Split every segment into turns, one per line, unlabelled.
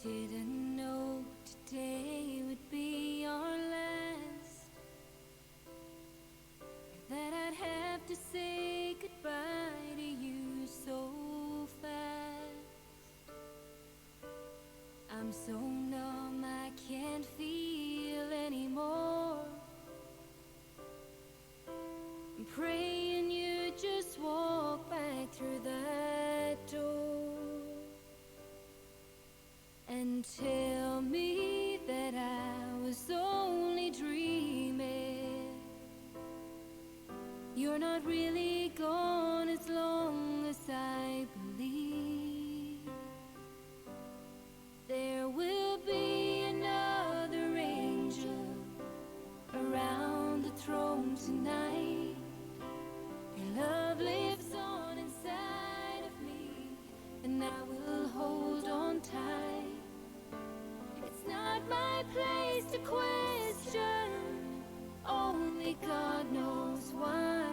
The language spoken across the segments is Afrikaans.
Didn't know today would be our last, that I'd have to say goodbye to you so fast. I'm so numb I can't feel anymore. I'm praying you just walk back through that door and tell me that I was only dreaming. You're not really gone as long as I believe. There will be another angel around the throne tonight. Your love lives on inside of me, and I will hold on tight. It's not my place to question, only God knows why.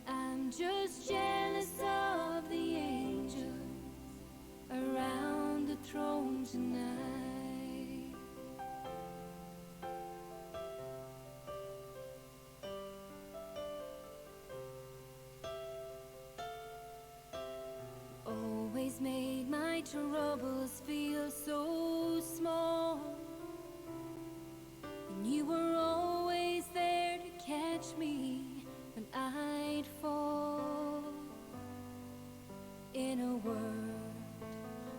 I'm just jealous of the angels around the throne tonight. Always made my troubles feel so small, and you were always there to catch me when I'd fall. In a world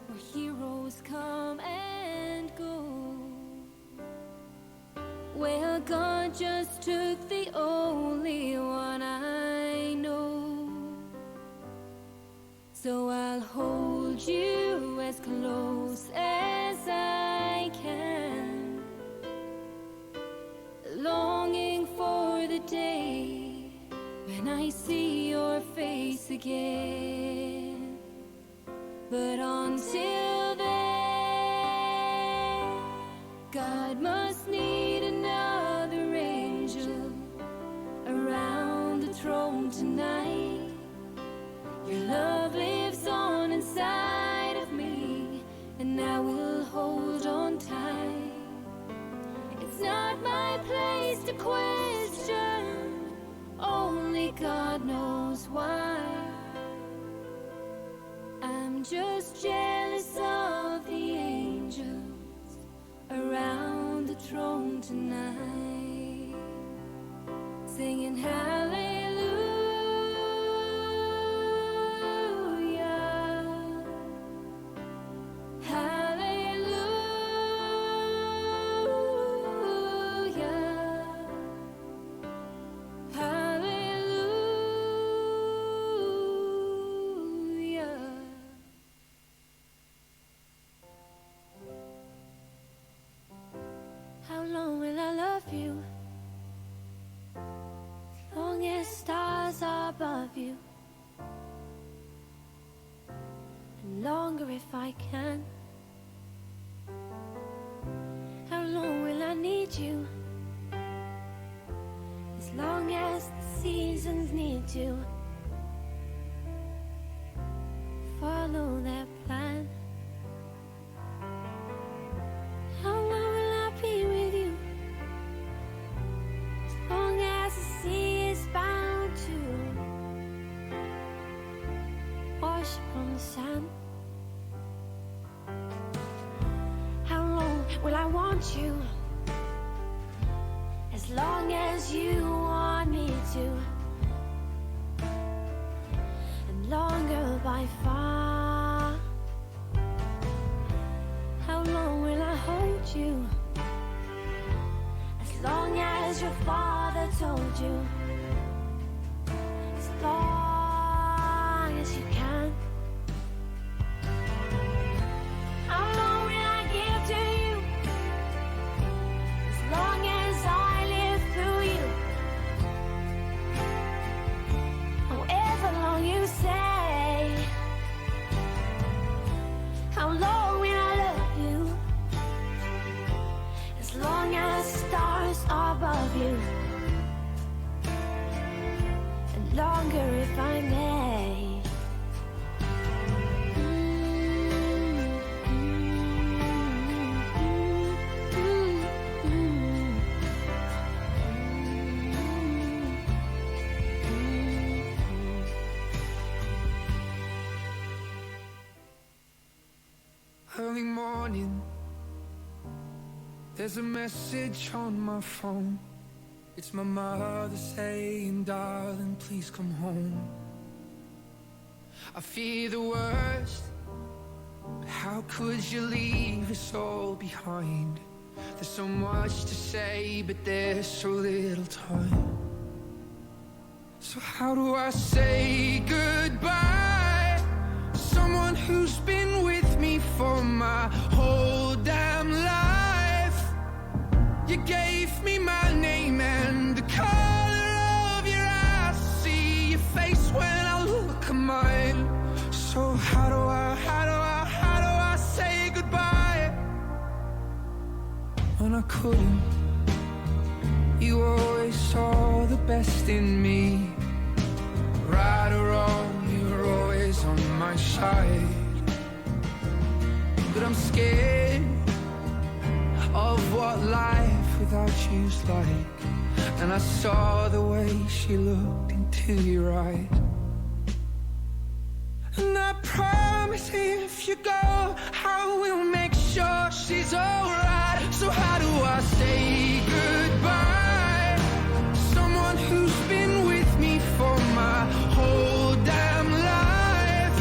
where heroes come and go, well, God just took the only one I know. So I'll hold you as close as I can, longing for the day when I see your face again. But until then, God must need another angel around the throne tonight. Your love lives on inside of me, and I will hold on tight. It's not my place to question, only God knows why. I'm just jealous of the angels around the throne tonight, singing hallelujah. How long will I love you? As long as stars are above you, and longer if I can. How long will I need you? As long as the seasons need to follow their plan. How long will I be with you? As long as the sea is bound to wash upon the sand. How long will I want you? As long as you want me to, and longer by far. How long will I hold you? As long as your father told you, as long as you can. How long will I give to you? As long as I live through you. However long you say. How long will I love you? As long as stars are above you, and longer if I may.
Early morning, there's a message on my phone. It's my mother saying, darling, please come home. I fear the worst, but how could you leave us all behind? There's so much to say, but there's so little time. So how do I say goodbye? Someone who's been with me for my whole damn life. You gave me my name and the color of your eyes. See your face when I look at mine. So how do I say goodbye? When I couldn't, you always saw the best in me. Right or wrong, you're always on my side. But I'm scared of what life without you's like. And I saw the way she looked into your eyes. And I promise if you go, I will make sure she's alright. So how do I say goodbye? Someone who's been with me for my whole damn life.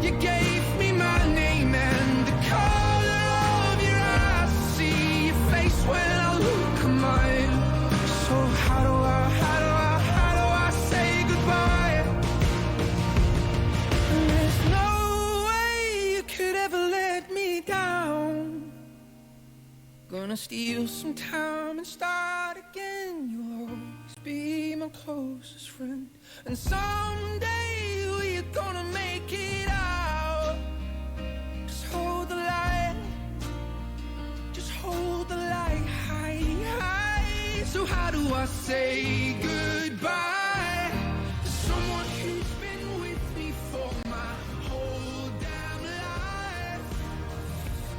You gave me my name and the color of your eyes. See your face when I look at mine. So how do I say goodbye? And there's no way you could ever let me down. Gonna steal some time and start again. You'll always be my closest friend. And someday we're gonna make it out. Just hold the light. Just hold the light high, high. So how do I say goodbye to someone who's been with me for my whole damn life?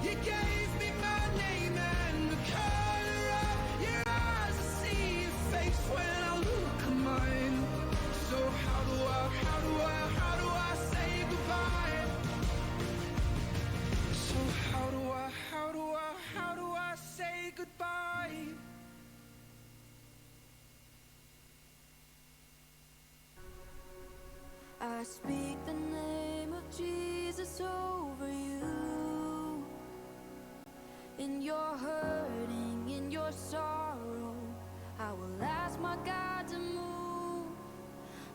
You gave me my name and the color of your eyes. I see your face when I look at mine. So how do I say goodbye? So how do I say goodbye?
I speak the name of Jesus over you. In your hurting, in your sorrow, I will ask my God to move.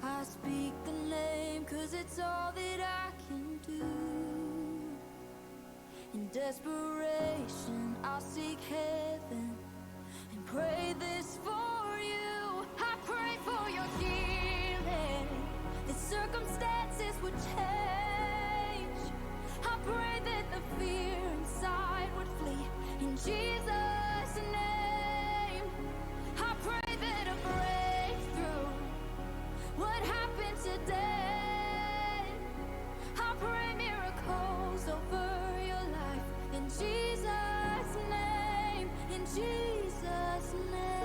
I speak the name 'cause it's all that I can do. In desperation, I'll seek heaven and pray this for you. I pray for your healing, that circumstances would change. I pray that the fear inside would flee in Jesus' name. I pray that a breakthrough would happen today. I pray miracles over your life in Jesus' name, in Jesus' name.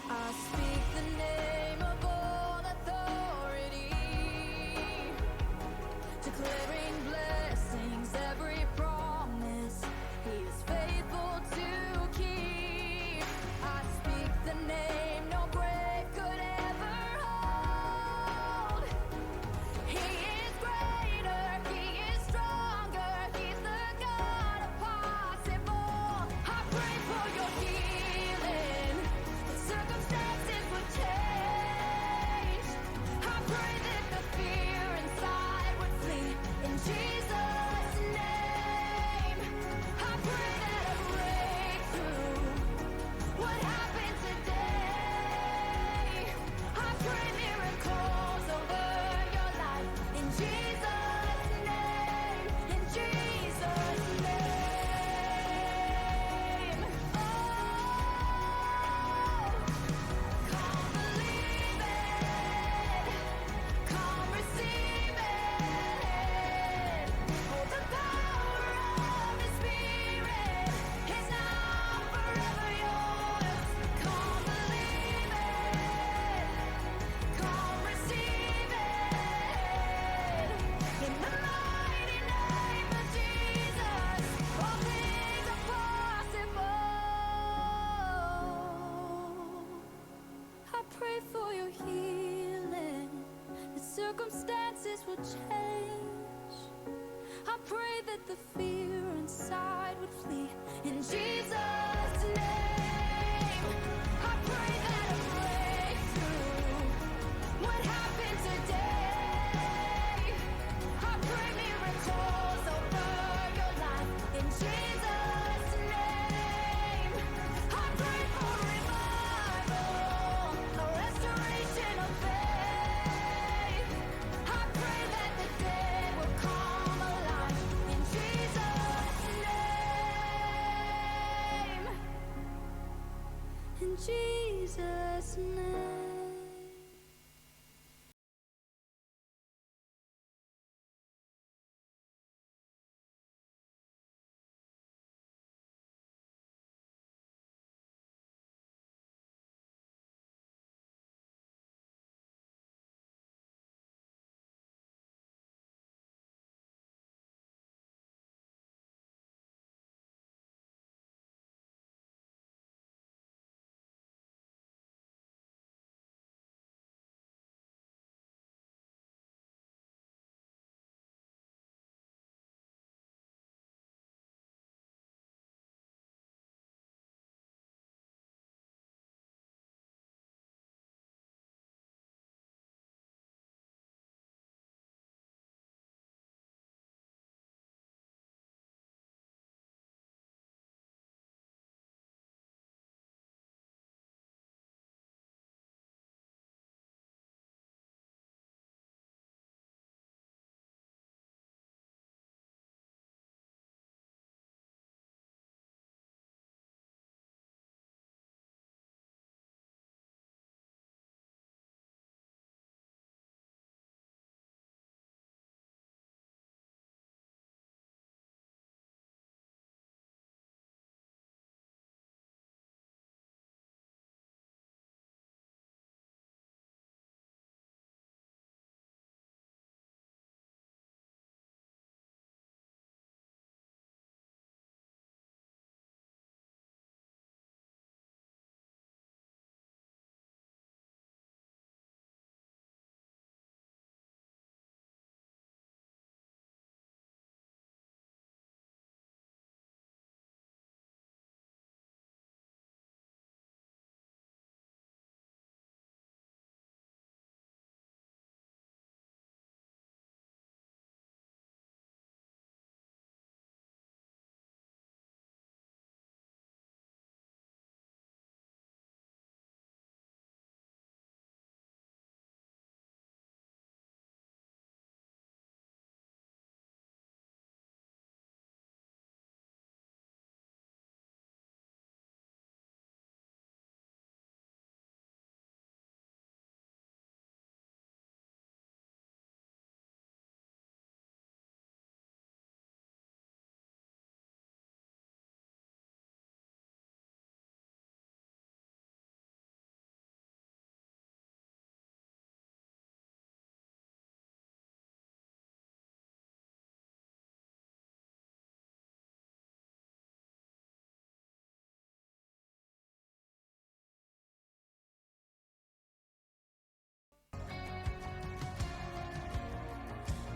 I speak the name of all authority, declaring blessings, every promise He is faithful to keep. I speak the name no grave could ever hold. He is greater, He is stronger. circumstances will change. I pray that the fear inside would flee in Jesus' name. I pray that a breakthrough would happen today. I pray miracles over your life in Jesus' name. I pray for revival, a restoration of faith. I pray that the dead will come alive in Jesus' name. In Jesus' name.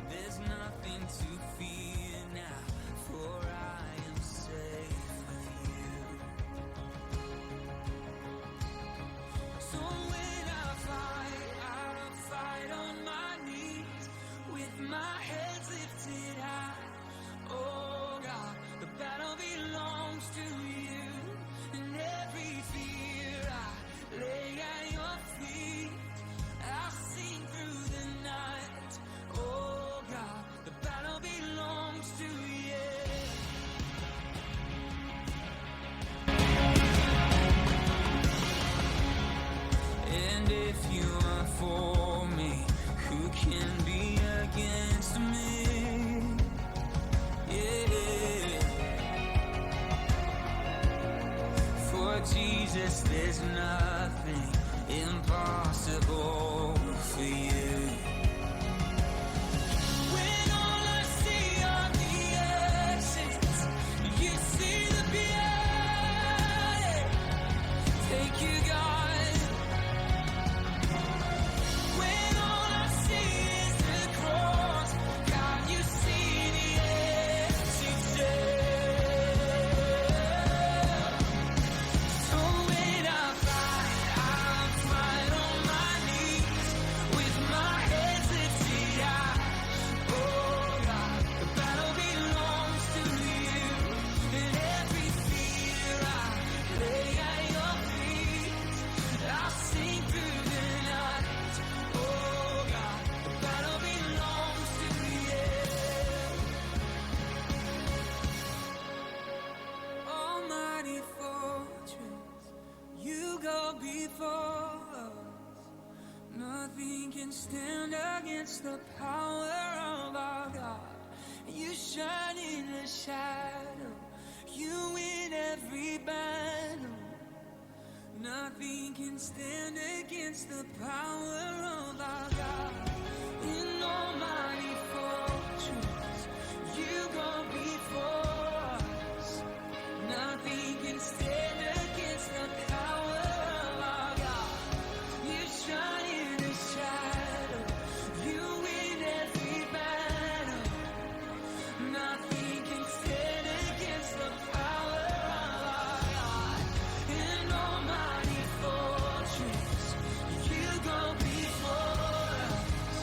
There's nothing to fear now, for I am safe with you. So when I fight on my knees, with my head lifted high. Oh God, the battle belongs to you, and every fear I lay at your feet. I'll sing through the night. Oh God, the battle belongs to you. And if you are for me, who can be against me? Yeah. For Jesus, there's nothing impossible for you. When all I see are the ashes, you see the beauty. Thank you, God. When all I see is for us. Nothing can stand against the power of our God. You shine in the shadow, you win every battle. Nothing can stand against the power of our God. In almighty fortress, you go before us. Nothing can stand against the power of our God. You shine in the shadow, you win every battle. Nothing can stand against the power of our God. In almighty fortress, you go before us.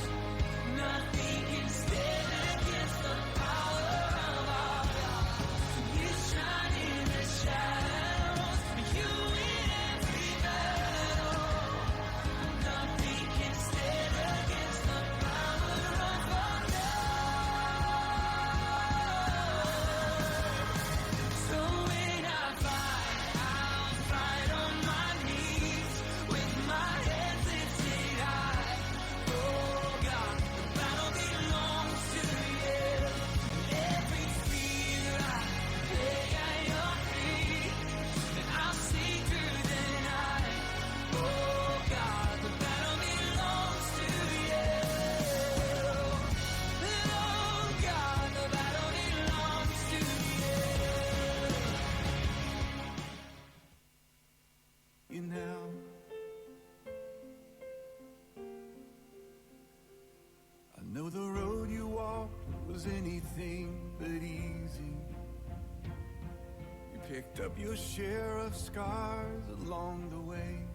Nothing can stand against the power of our God. You shine in the shadows, you win every battle. Nothing can stand against the power of our God. So when I fight, I'll fight on my knees with my head lifted high. Oh God, the battle belongs to you. Every fear I lay at your feet, and I'll sing through the night. Oh God, the battle belongs to you. Oh God, the battle belongs to you. You know, I know the road you walked was anything but easy. You picked up your share of scars along the way.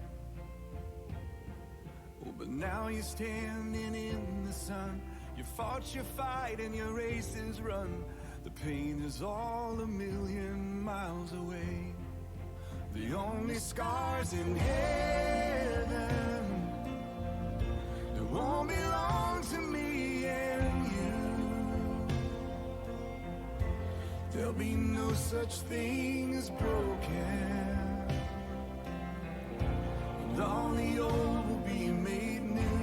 Oh, but now you're standing in the sun. You fought your fight and your race is run. The pain is all a million miles away. The only scars in heaven, they won't belong to me and you. There'll be no such thing as broken, and all the old will be made new.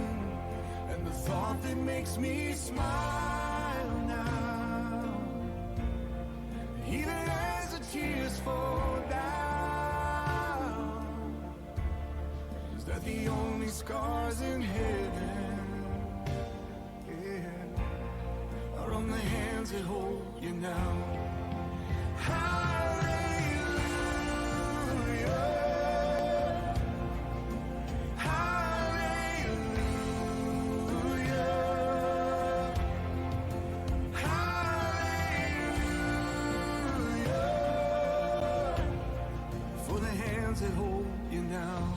And the thought that makes me smile now, even as the tears fall down, is that the only scars in heaven, yeah, are on the hands that hold you now. Hallelujah, hallelujah, hallelujah, for the hands that hold you now.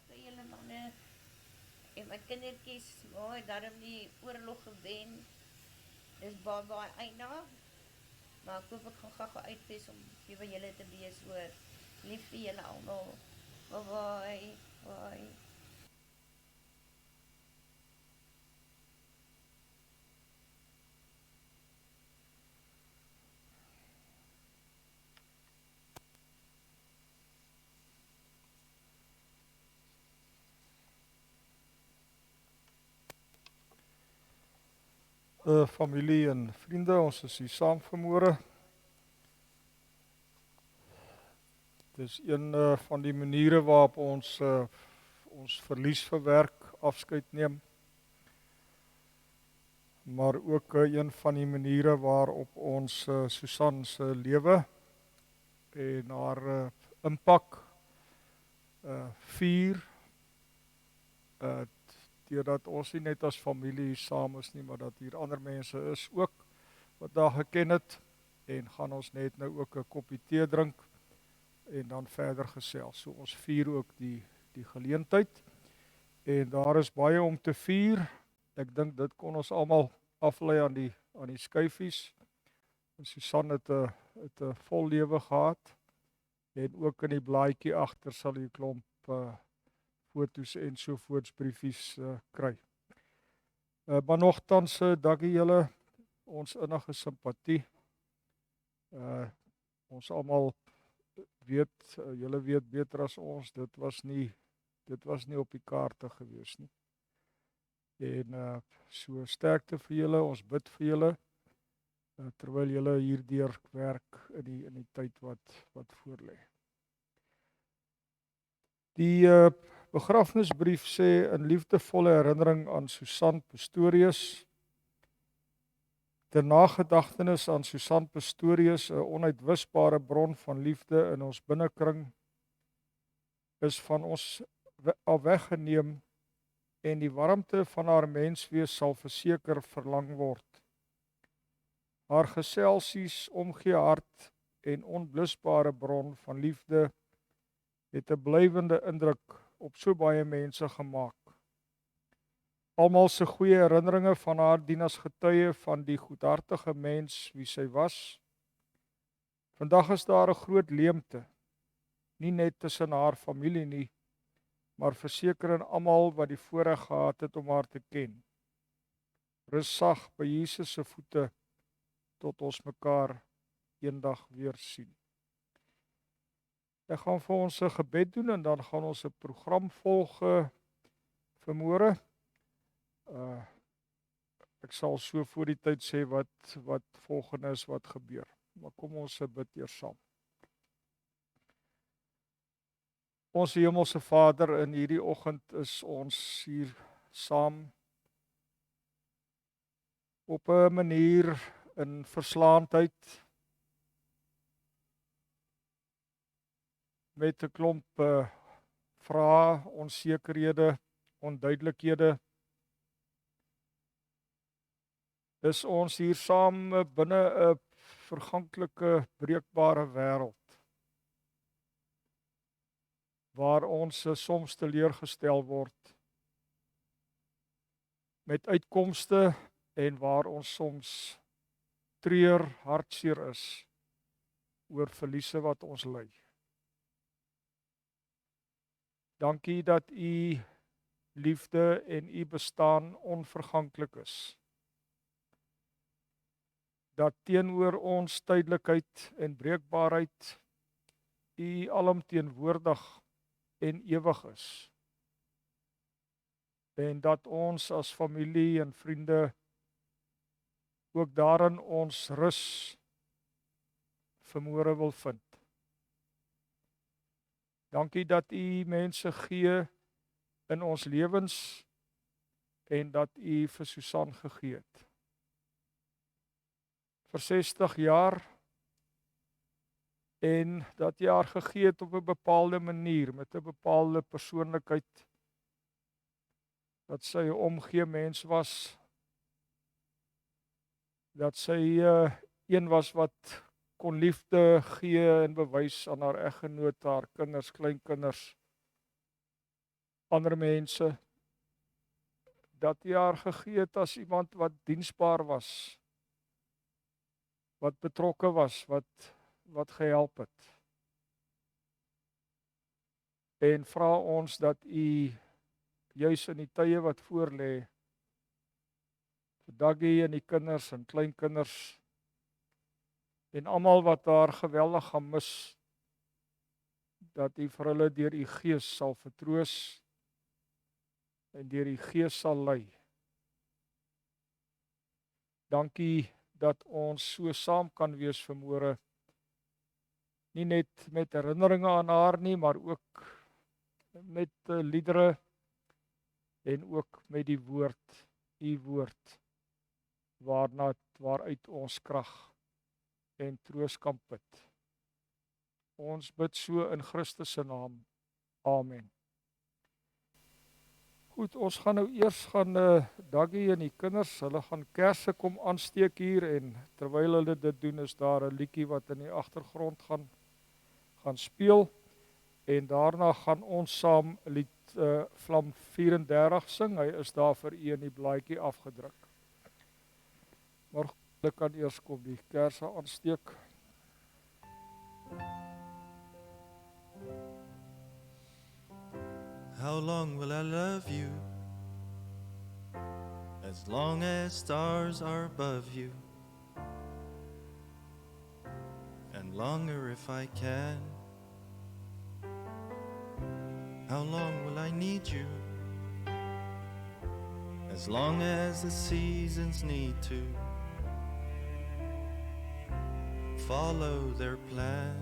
Vir julle manne en my kindertjies, mooi, daarom die oorlog gewen. Dis baie eina, maar ek hoop ek gaan gauw uitwees om hier by julle te wees hoor. Lief vir julle allemaal. Bye bye. Bye.
Familie en vriende, ons is hier saam vanmôre. Dis een van die maniere waarop ons ons verlies verwerk, afskeid neem. Maar ook een van die maniere waarop ons Susan se lewe en haar impak vier, deurdat ons nie net as familie hier saam is nie, maar dat hier ander mense is ook wat daar geken het, en gaan ons net nou ook 'n koppie tee drink en dan verder gesels. So ons vier ook die geleentheid, en daar is baie om te vier. Ek dink dit kon ons almal aflei aan die skyfies. En Susan het 'n vol lewe gehad, en ook in die blaadjie agter sal jy 'n klomp foto's en sovoorts briefies kry. Maar nogtans, dankie julle, ons innige simpatie. Ons almal weet, julle weet beter as ons, dit was nie op die kaarte gewees nie. En so sterkte vir julle, ons bid vir julle, terwyl julle hierdeur werk in die tyd wat voorlê. Die begrafnisbrief sê in liefdevolle herinnering aan Susan Pastorius, ter nagedagtenis aan Susan Pastorius, 'n onuitwisbare bron van liefde in ons binnekring, is van ons af weggeneem en die warmte van haar menswees sal verseker verlang word. Haar geselsies, omgee hart en onblusbare bron van liefde het 'n blywende indruk op so baie mense gemaak. Almal se goeie herinneringe van haar dien as getuie van die goedhartige mens wie sy was. Vandag is daar 'n groot leemte, nie net tussen haar familie nie, maar verseker in almal wat die voorreg gehad het om haar te ken. Rus sag by Jesus se voete tot ons mekaar eendag weer sien. Ek gaan vir ons 'n gebed doen en dan gaan ons 'n program volg vir môre. Ek sal so voor die tyd sê wat volgende is wat gebeur. Maar kom ons bid eers saam. Ons hemelse Vader, in hierdie oggend is ons hier saam op 'n manier in verslaandheid met 'n klomp vrae, onsekerhede, onduidelikhede. Is ons hier saam binne 'n verganklike, breekbare wêreld waar ons soms teleurgestel word met uitkomste en waar ons soms treur, hartseer is oor verliese wat ons ly. Dankie dat u liefde en u bestaan onverganklik is. Dat teenoor ons tydelikheid en breekbaarheid u alomteenwoordig en ewig is. En dat ons as familie en vriende ook daarin ons rus vermore wil vind. Dankie dat u mense gee in ons lewens en dat u vir Susan gegee het. Vir 60 jaar en dat jy haar gegee het op 'n bepaalde manier, met 'n bepaalde persoonlikheid, dat sy 'n omgee mens was, dat sy een was wat kon liefde gee en bewys aan haar eggenoot, haar kinders, kleinkinders, ander mense, dat jy haar gegee het as iemand wat diensbaar was, wat betrokke was, wat gehelp het. En vra ons dat u juis in die tye wat voorlê, vir Daggie en die kinders en kleinkinders en almal wat haar geweldig gaan mis, dat u vir hulle deur u Gees sal vertroos en deur die Gees sal lei. Dankie dat ons so saam kan wees vanmôre, nie net met herinneringe aan haar nie, maar ook met liedere en ook met die woord, u woord, waaruit ons krag en troos kan put. Ons bid so in Christus se naam. Amen. Goed, ons gaan nou eers Daggie en die kinders, hulle gaan kersse kom aansteek hier en terwyl hulle dit doen is daar 'n liedjie wat in die agtergrond gaan speel en daarna gaan ons saam lied Vlam 34 sing. Hy is daar vir u in die blaadjie afgedruk. Maar hulle kan eers kom die kersse aansteek.
How long will I love you? As long as stars are above you. And longer if I can. How long will I need you? As long as the seasons need to follow their plan.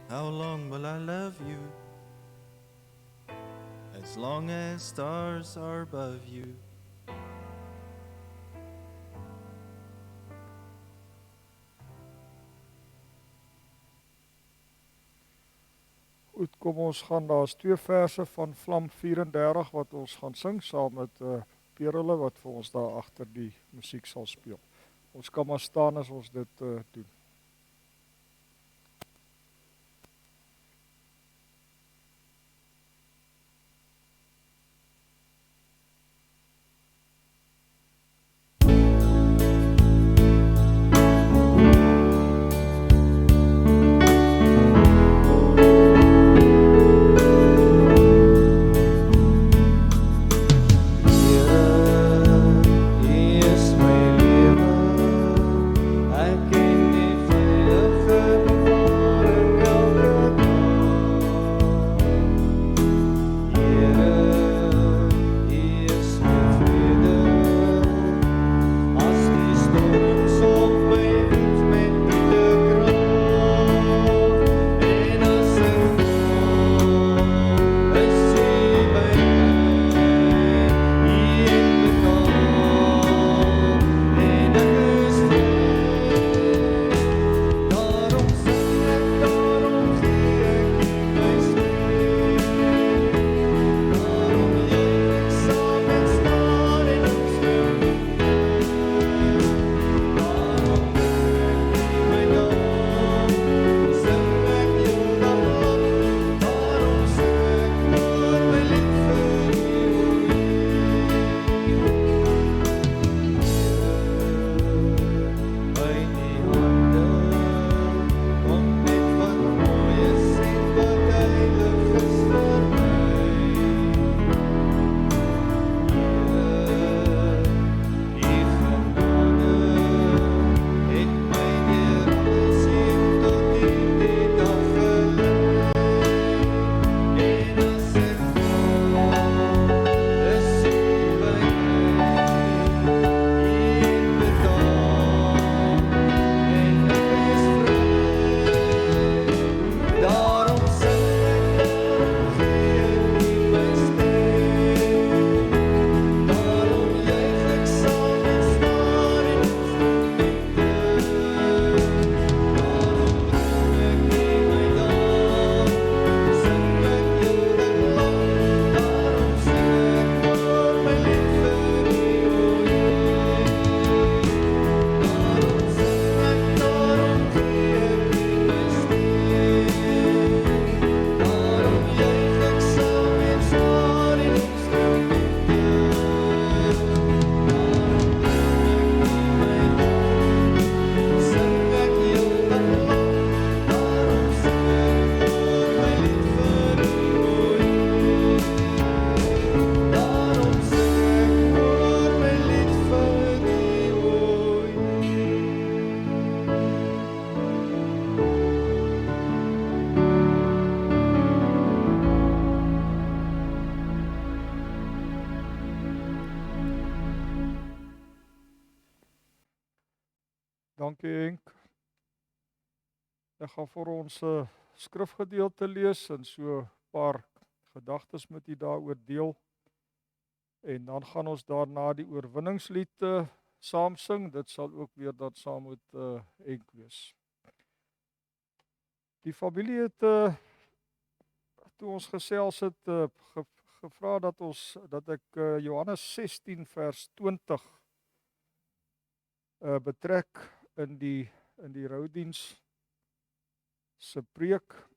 How long will I love you? As long as stars are above you.
Goed, kom ons gaan, daar's 2 verse van Vlam 34 wat ons gaan sing saam met Perele wat vir ons daar agter die musiek sal speel. Ons kan maar staan as ons dit doen.
Here is my lewe, ek ken nie
Dankie Henk. Ek gaan vir ons 'n skrifgedeelte lees en so 'n paar gedagtes met u daaroor deel. En dan gaan ons daarna die oorwinningslied saam sing. Dit sal ook weer dan saam met Henk wees. Die familie het toe ons gesels het gevra dat ek Johannes 16 vers 20 betrek in die roudiens se preek,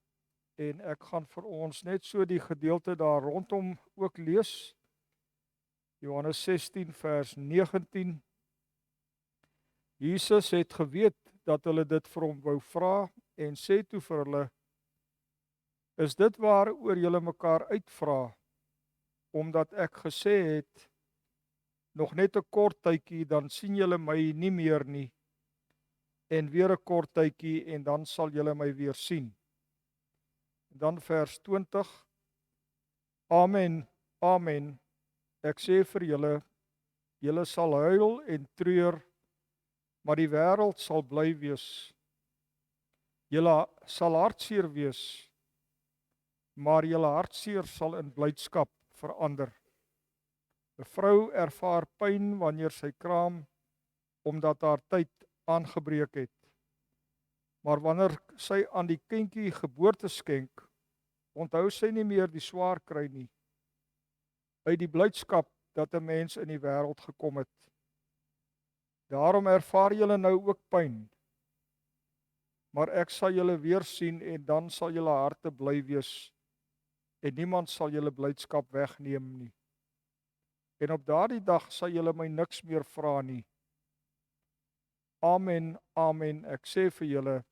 en ek gaan vir ons net so die gedeelte daar rondom ook lees. Johannes 16 vers 19. Jesus het geweet dat hulle dit vir hom wou vra en sê toe vir hulle: Is dit waaroor julle mekaar uitvra, omdat ek gesê het, nog net 'n kort tydjie, dan sien julle my nie meer nie, en weer 'n kort tydjie, en dan sal julle my weer sien. En dan vers 20. Amen, amen, ek sê vir julle, julle sal huil en treur, maar die wêreld sal bly wees. Julle sal hartseer wees, maar julle hartseer sal in blydskap verander. 'n Vrou ervaar pyn wanneer sy kraam, omdat haar tyd aangebreek het. Maar wanneer sy aan die kindjie geboorte skenk, onthou sy nie meer die swaar kry nie, uit die blydskap dat 'n mens in die wêreld gekom het. Daarom ervaar julle nou ook pyn, maar ek sal julle weer sien, en dan sal julle harte bly wees, en niemand sal julle blydskap wegneem nie. En op daardie dag sal julle my niks meer vra nie. Amen, amen, ek sê vir julle,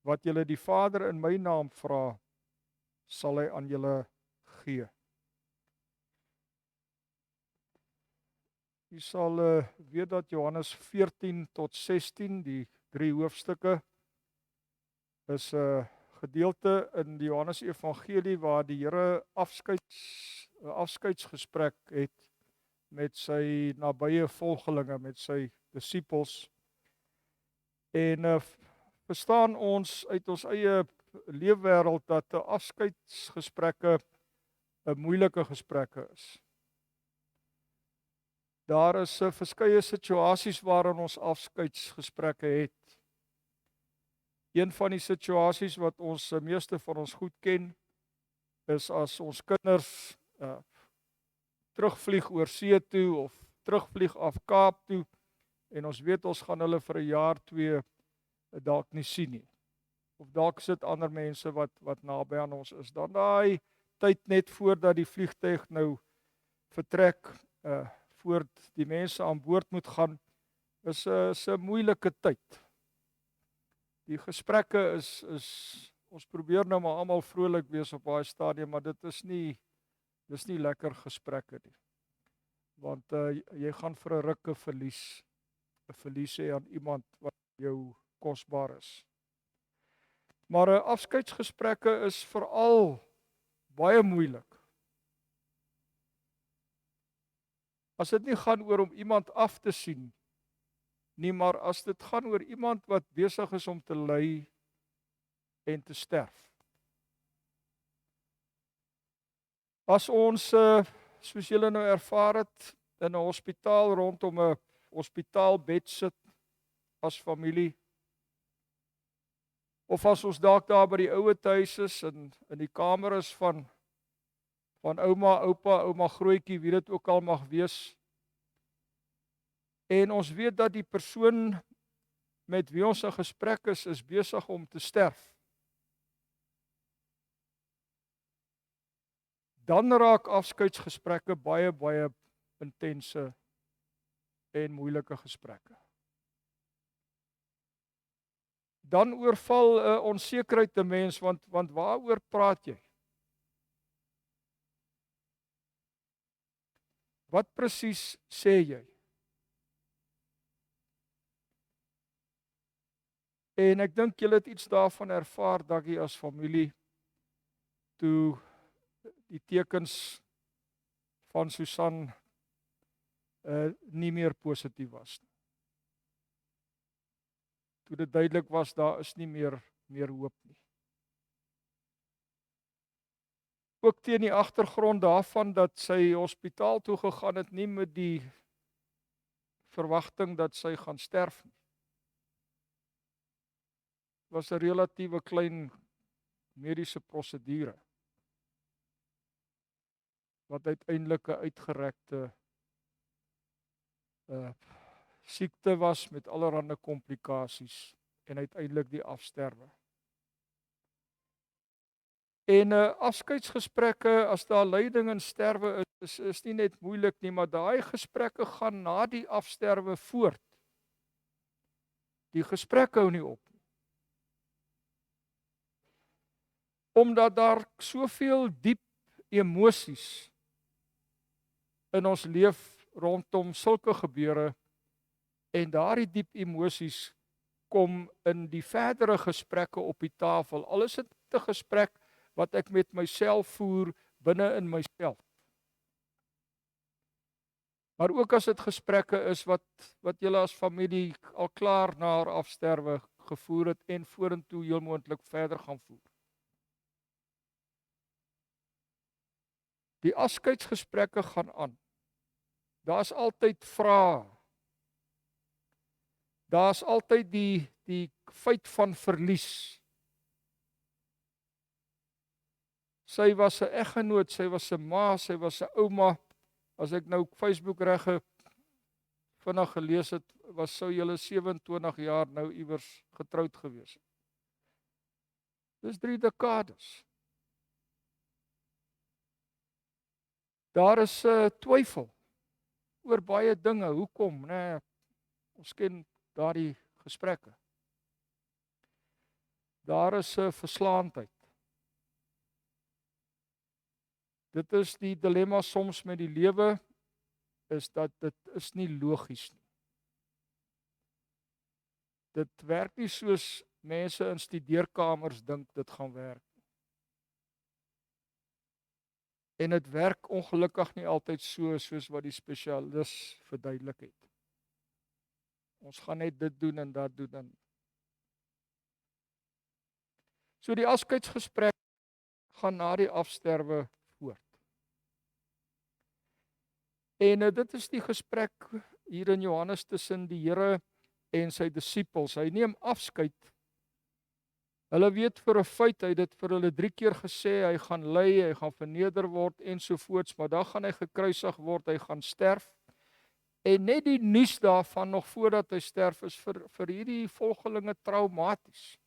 wat julle die Vader in my naam vra, sal hy aan julle gee. U sal weet dat Johannes 14 tot 16, die 3 hoofstukke, is 'n gedeelte in die Johannes Evangelie waar die Here afskeidsgesprek het met sy nabye volgelinge, met sy disippels. En verstaan ons uit ons eie leefwêreld dat afskeidsgesprekke 'n moeilike gesprekke is. Daar is verskeie situasies waarin ons afskeidsgesprekke het. Een van die situasies wat ons meeste van ons goed ken, is as ons kinders terugvlieg oor see toe of terugvlieg af Kaap toe, en ons weet ons gaan hulle vir 'n jaar 2 dalk nie sien nie. Of dalk sit ander mense wat naby aan ons is. Dan daai tyd net voordat die vliegtuig nou vertrek, voor die mense aan boord moet gaan, is 'n moeilike tyd. Die gesprekke is ons probeer nou maar almal vrolik wees op daai stadium, maar dis nie lekker gesprekke nie. Want jy gaan vir 'n ruk 'n verlies hê aan iemand wat jou kosbaar is. Maar afskeidsgesprekke is veral baie moeilik. As dit nie gaan oor om iemand af te sien nie, maar as dit gaan oor iemand wat besig is om te ly en te sterf. As ons, soos julle nou ervaar het, in 'n hospitaal rondom 'n hospitaalbed sit as familie, of as ons dalk daar by die ouete huis is in die kamer is van ouma, oupa, ouma grootjie, wie dit ook al mag wees, en ons weet dat die persoon met wie ons in gesprek is besig om te sterf, dan raak afskeidsgesprekke baie intense en moeilike gesprekke. Dan oorval 'n onsekerheid 'n mens, want waaroor praat jy? Wat presies sê jy? En ek dink julle het iets daarvan ervaar, Daggie, as familie, toe die tekens van Susan nie meer positief was nie. toe dit duidelik was, daar is nie meer hoop nie. Ook teen die agtergrond daarvan dat sy hospitaal toe gegaan het, nie met die verwagting dat sy gaan sterf nie. Het was 'n relatiewe klein mediese prosedure, wat uiteindelik 'n uitgerekte siekte was met allerlei komplikasies en uiteindelik die afsterwe. En afskeidsgesprekke, as daar lyding en sterwe is nie net moeilik nie, maar daai gesprekke gaan na die afsterwe voort. Die gesprek hou nie op nie. Omdat daar soveel diep emosies in ons leef rondom sulke gebeure, en daardie diep emosies kom in die verdere gesprekke op die tafel. Al is dit 'n gesprek wat ek met myself voer binne in myself. Maar ook as dit gesprekke is wat julle as familie al klaar na haar afsterwe gevoer het en vorentoe heel moontlik verder gaan voer. Die afskeidsgesprekke gaan aan. Daar's altyd vrae. Daar's altyd die feit van verlies. Sy was 'n eggenoot, sy was 'n ma, sy was 'n ouma. As ek nou Facebook reg vinnig gelees het, sou julle 27 jaar nou iewers getroud gewees het. Dis 3 dekades. Daar is twyfel oor baie dinge. Hoekom? Nee, ons ken daardie gesprekke. Daar is 'n verslaandheid. Dit is die dilemma soms met die lewe, is dat dit is nie logies nie. Dit werk nie soos mense in studeerkamers dink dit gaan werk. En dit werk ongelukkig nie altyd soos wat die spesialis verduidelik het. Ons gaan net dit doen en dat doen. So die afskeidsgesprek gaan na die afsterwe voort. En dit is die gesprek hier in Johannes tussen die Here en sy disippels. Hy neem afskeid. Hulle weet vir 'n feit, hy het dit vir hulle 3 keer gesê, hy gaan ly, hy gaan verneder word ensovoorts, maar dan gaan hy gekruisig word, hy gaan sterf. En net die nuus daarvan nog voordat hy sterf is vir hierdie volgelinge traumaties.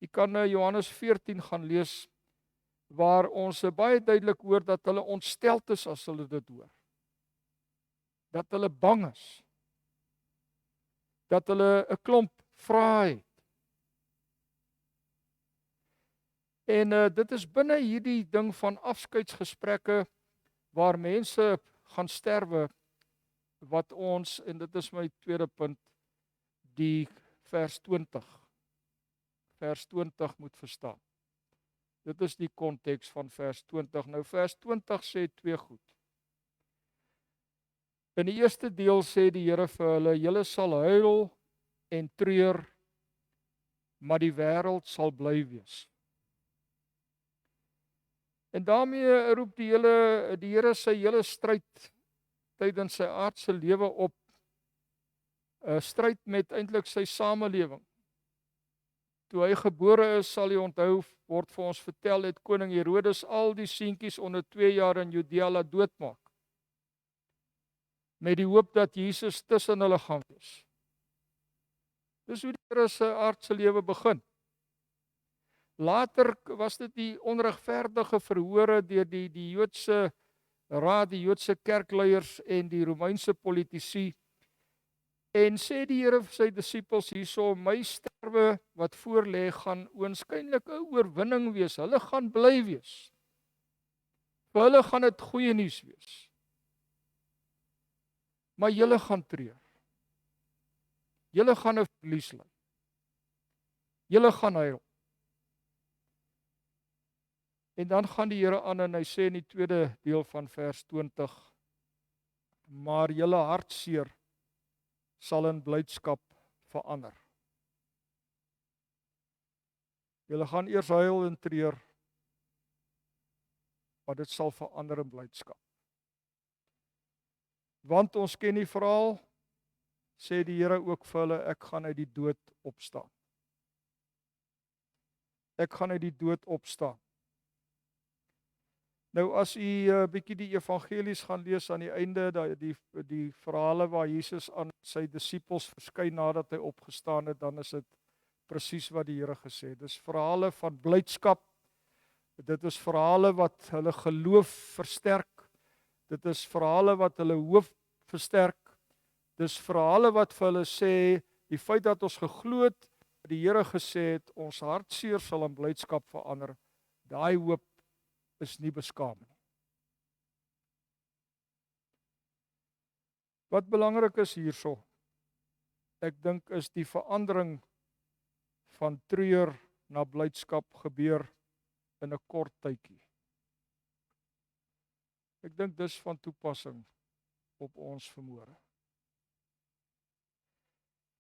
Jy kan Johannes 14 gaan lees, waar ons baie duidelik hoor dat hulle ontsteld is as hulle dit hoor. Dat hulle bang is. Dat hulle 'n klomp vrae het. En dit is binne hierdie ding van afskeidsgesprekke waar mense gaan sterwe, wat ons, en dit is my tweede punt, die vers 20 moet verstaan. Dit is die konteks van vers 20. Nou vers 20 sê 2 goed. In die eerste deel sê die Here vir hulle, julle sal huil en treur, maar die wêreld sal bly wees. En daarmee roep die Here sy hele stryd tydens sy aardse lewe op, 'n stryd met eintlik sy samelewing. Toe hy gebore is, sal jy onthou, word vir ons vertel, het koning Herodes al die seentjies onder 2 jaar in Judea laat doodmaak, met die hoop dat Jesus tussen hulle gaan wees. Dis hoe die Here se aardse lewe begin. Later was dit die onregverdige verhore deur die Joodse raad, die Joodse kerkleiers en die Romeinse politici. En sê die Here vir sy disippels hierso, my sterwe wat voor lê gaan oënskynlik 'n oorwinning wees. Hulle gaan bly wees. Vir hulle gaan dit goeie nuus wees. Maar julle gaan treur. Julle gaan 'n verlies ly. Julle gaan huil. En dan gaan die Here aan en hy sê in die tweede deel van vers 20, maar julle hartseer sal in blydskap verander. Julle gaan eers huil en treur, maar dit sal verander in blydskap. Want ons ken die verhaal, sê die Here ook vir hulle, ek gaan uit die dood opstaan. Ek gaan uit die dood opstaan. Nou as u bietjie die evangelies gaan lees aan die einde, die verhale waar Jesus aan sy disippels verskyn nadat hy opgestaan het, dan is dit presies wat die Here gesê het. Dis verhale van blydskap. Dit is verhale wat hulle geloof versterk. Dit is verhale wat hulle hoop versterk. Dis verhale wat vir hulle sê, die feit dat ons geglo het, die Here gesê het, ons hartseer sal in blydskap verander. Daai hoop is nie beskaam nie. Wat belangrik is hierso, ek dink is die verandering van treur na blydskap gebeur in 'n kort tydjie. Ek dink dis van toepassing op ons vanmôre.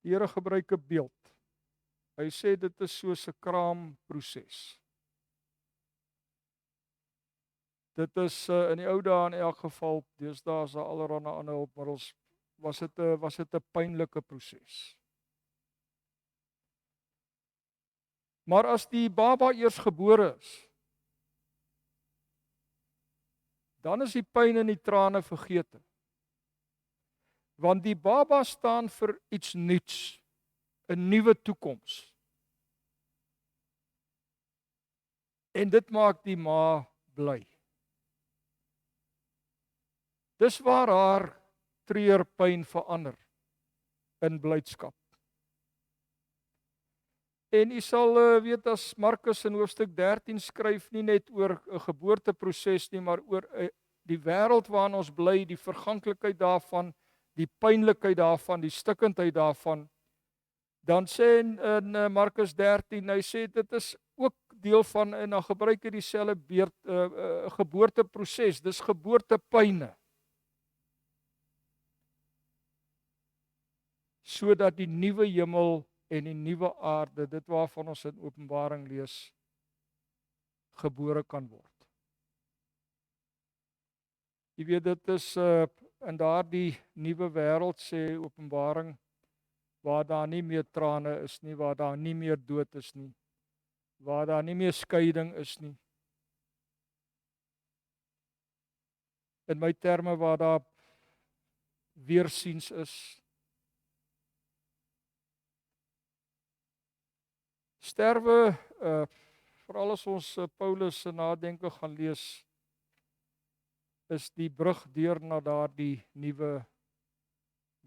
Die Here gebruik 'n beeld. Hy sê dit is soos 'n kraamproses. Dit is in die ou dae in elk geval, deesdae is daar allerlei ander hulpmiddels, was dit 'n pynlike proses. Maar as die baba eers gebore is, dan is die pyn en die trane vergete. Want die baba staan vir iets nuuts, 'n nuwe toekoms. En dit maak die ma bly. Dis waar haar treur pyn verander in blydskap. En u sal weet as Markus in hoofstuk 13 skryf nie net oor 'n geboorteproses nie, maar oor die wêreld waarin ons bly, die verganklikheid daarvan, die pynlikheid daarvan, die stikkindheid daarvan. Dan sê in Markus 13, hy sê dit is ook deel van, en dan gebruik hy dieselfde geboorteproses, dis geboortepyne. Sodat die nuwe hemel en die nuwe aarde, dit waarvan ons in Openbaring lees, gebore kan word. Jy weet, dit is in daardie nuwe wêreld, sê Openbaring, waar daar nie meer trane is nie, waar daar nie meer dood is nie, waar daar nie meer skeiding is nie. In my terme, waar daar weersiens is. Sterwe, veral as ons Paulus se nadenke gaan lees, is die brug deur na daardie nuwe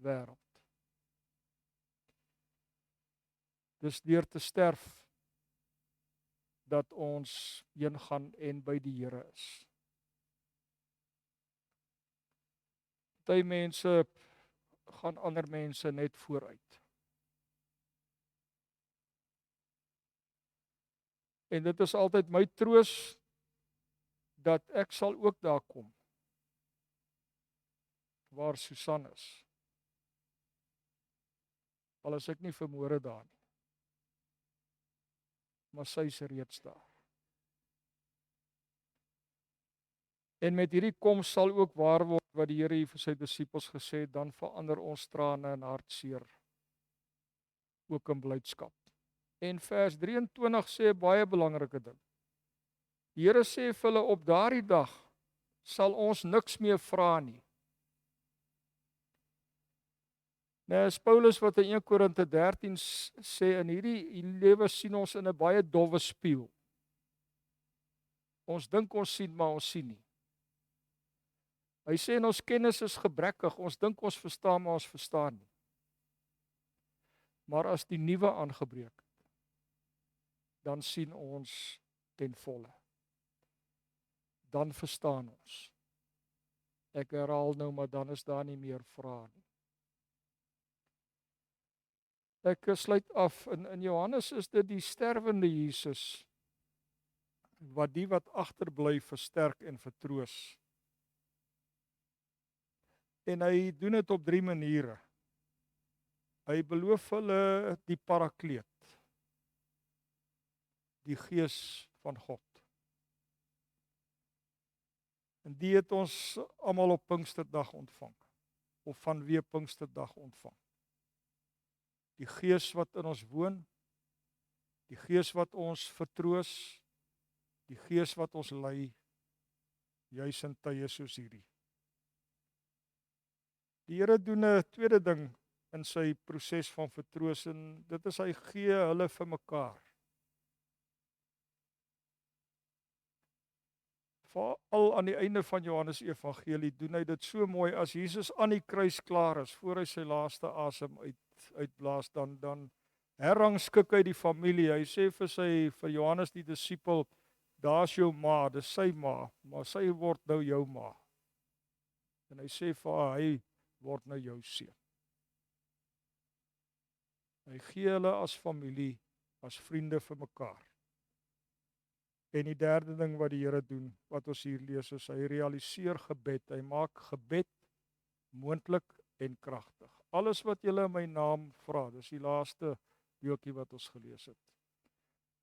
wêreld. Dis deur te sterf dat ons heen gaan en by die Here is. Party mense gaan ander mense net vooruit. En dit is altyd my troos dat ek sal ook daar kom waar Susan is. Al is ek nie vanmôre daar nie. Maar sy is reeds daar. En met hierdie koms sal ook waar word wat die Here hier vir sy disippels gesê het, dan verander ons trane in hartseer ook in blydskap. En vers 23 sê 'n baie belangrike ding. Die Here sê vir hulle, op daardie dag sal ons niks meer vra nie. Nou is Paulus wat in 1 Korinte 13 sê, in hierdie lewe sien ons in 'n baie dowwe spieël. Ons dink ons sien, maar ons sien nie. Hy sê en ons kennis is gebrekkig, ons dink ons verstaan, maar ons verstaan nie. Maar as die nuwe aangebreek het, dan sien ons ten volle. Dan verstaan ons. Ek herhaal nou, maar dan is daar nie meer vrae nie. Ek sluit af, in Johannes is dit die sterwende Jesus, wat die wat agterbly versterk en vertroos. En hy doen dit op 3 maniere. Hy beloof hulle die Parakleet, die Gees van God. En die het ons almal op Pinksterdag ontvang, of vanweë Pinksterdag ontvang. Die Gees wat in ons woon, die Gees wat ons vertroos, die Gees wat ons lei, juis in tye soos hierdie. Die Here doen 'n tweede ding in sy proses van vertroosting, dit is hy gee hulle vir mekaar. Veral aan die einde van Johannes Evangelie doen hy dit so mooi, as Jesus aan die kruis klaar is, voor hy sy laaste asem uitblaas, dan herrangskik hy die familie. Hy sê vir Johannes die disipel, daar's jou ma, dis sy ma, maar sy word nou jou ma. En hy sê vir haar, hy word nou jou seun. Hy gee hulle as familie, as vriende vir mekaar. En die derde ding wat die Here doen, wat ons hier lees, is hy realiseer gebed. Hy maak gebed moontlik en kragtig. Alles wat julle in my naam vra, dis die laaste deeltjie wat ons gelees het,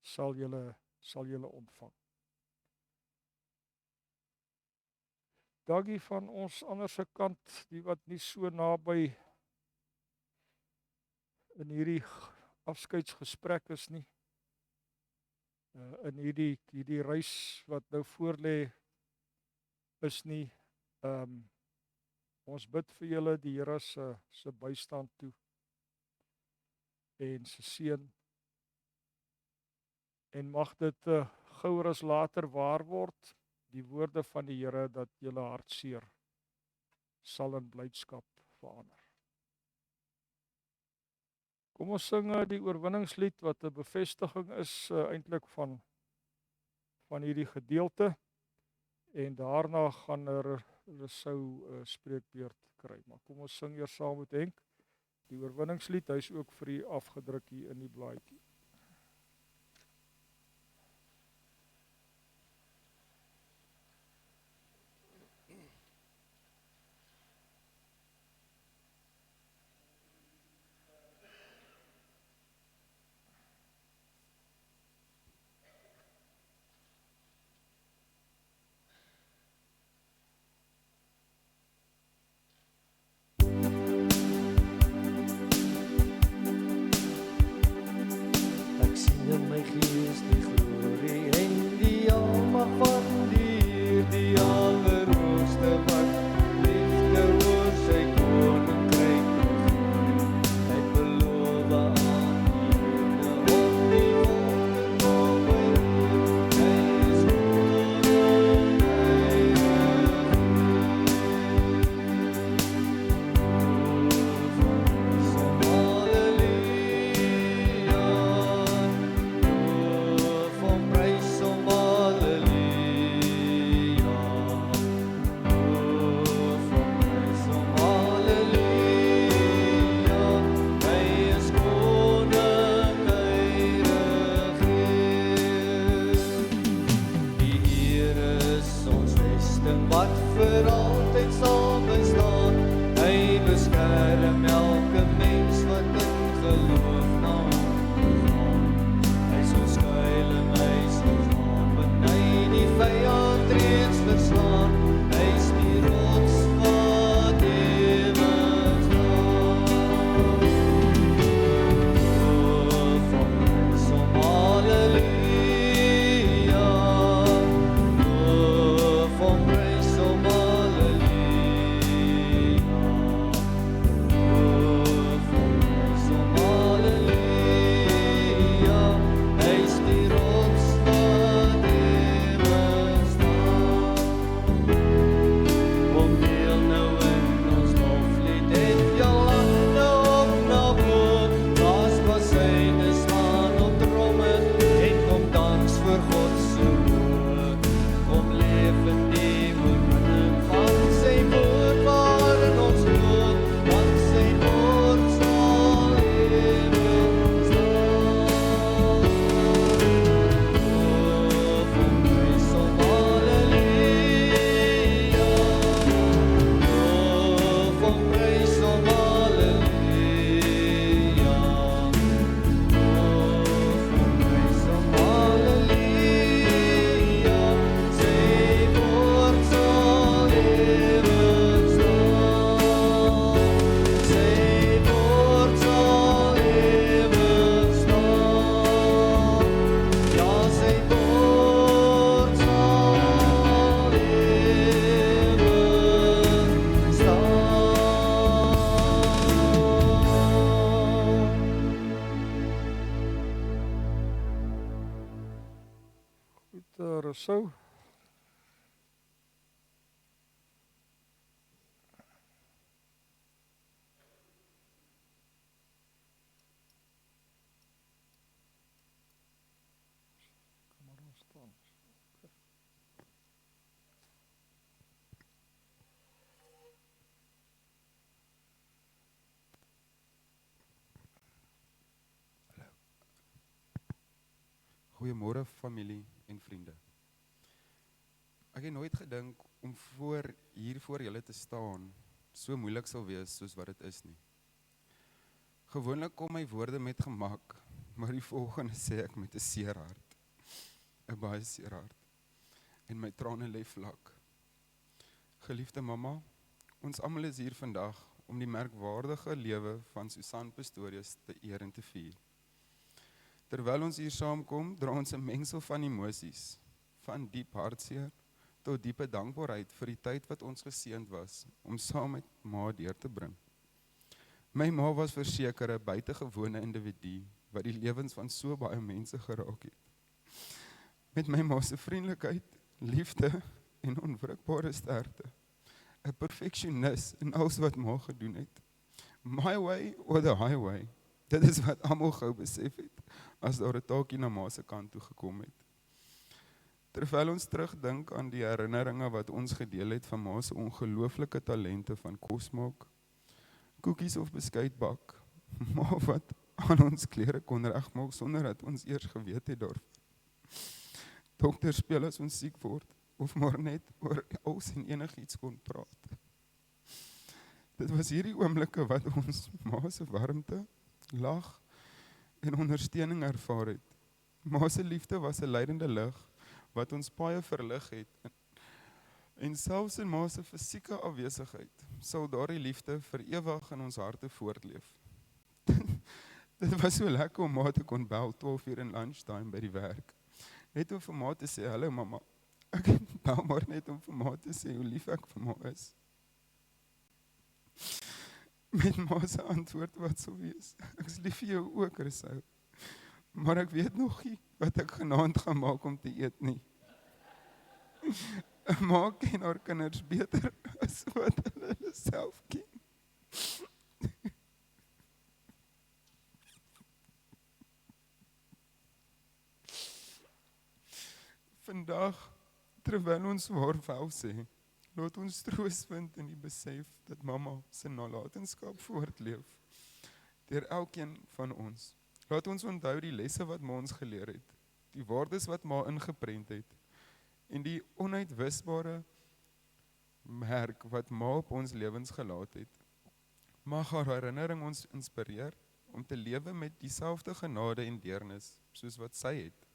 sal julle ontvang. Daggie van ons anderse kant, die wat nie so naby in hierdie afskeidsgesprek is nie, in hierdie reis wat nou voorlê is nie, ons bid vir julle die Here se bystand toe en se seën, en mag dit gouer as later waar word, die woorde van die Here dat julle hartseer sal in blydskap verander. Kom ons sing die oorwinningslied wat 'n bevestiging is eintlik van hierdie gedeelte, en daarna gaan Rousseau spreekbeurt kry. Maar kom ons sing eers saam met Henk die oorwinningslied, hy is ook vir u afgedruk hier in die blaadjie.
From grace, oh,
so. Kom maar daar staan.
Goeiemôre familie en vriende. Ek het nooit gedink om hier voor julle te staan so moeilik sal wees soos wat dit is nie. Gewoonlik kom my woorde met gemak, maar die volgende sê ek met 'n seer hart. 'n Baie seer hart. En my trane lê vlak. Geliefde mamma, ons almal is hier vandag om die merkwaardige lewe van Susan Pistorius te eer en te vier. Terwyl ons hier saamkom, dra ons 'n mengsel van emosies, van diep hartseer tot diepe dankbaarheid vir die tyd wat ons geseënd was om saam met ma deur te bring. My ma was verseker 'n buitengewone individu wat die lewens van so baie mense geraak het. Met my ma se vriendelikheid, liefde en onwrikbare sterkte. 'n Perfeksionis in alles wat ma gedoen het. My way or the highway. Dit is wat almal gou besef het as daar 'n taakie na ma se kant toe gekom het. Terwyl ons terugdink aan die herinneringe wat ons gedeel het van ma se ongelooflike talente van kos maak, koekies of beskuit bak, ma wat aan ons klere kon regmaak sonder dat ons eers geweet het daarvan. Dokters speel as ons siek word of maar net oor alles en enigiets kon praat. Dit was hierdie oomblikke wat ons ma se warmte, lag en ondersteuning ervaar het. Ma se liefde was 'n leidende lig wat ons paie verlig het. En selfs in ma se fisieke afwesigheid sal daardie liefde vir ewig in ons harte voortleef. Dit was so lekker om ma te kon bel 12 uur in lunchtime by die werk. Net om vir ma te sê, hallo mamma, ek bel maar net om vir ma te sê hoe lief ek vir ma is. Met ma se antwoord wat sou wees, ek is lief vir jou ook, Rousseau. Maar ek weet nog nie wat ek genaamd gaan maak om te eet nie. 'n Ma ken haar kinders beter as wat hulle self ken. Vandag, terwyl ons vaarwel sê, laat ons troos vind in die besef dat mamma se nalatenskap voortleef deur elkeen van ons. Laat ons onthou die lesse wat ma ons geleer het, die waardes wat ma ingeprent het en die onuitwisbare merk wat ma op ons lewens gelaat het. Mag haar herinnering ons inspireer om te lewe met dieselfde genade en deernis soos wat sy het.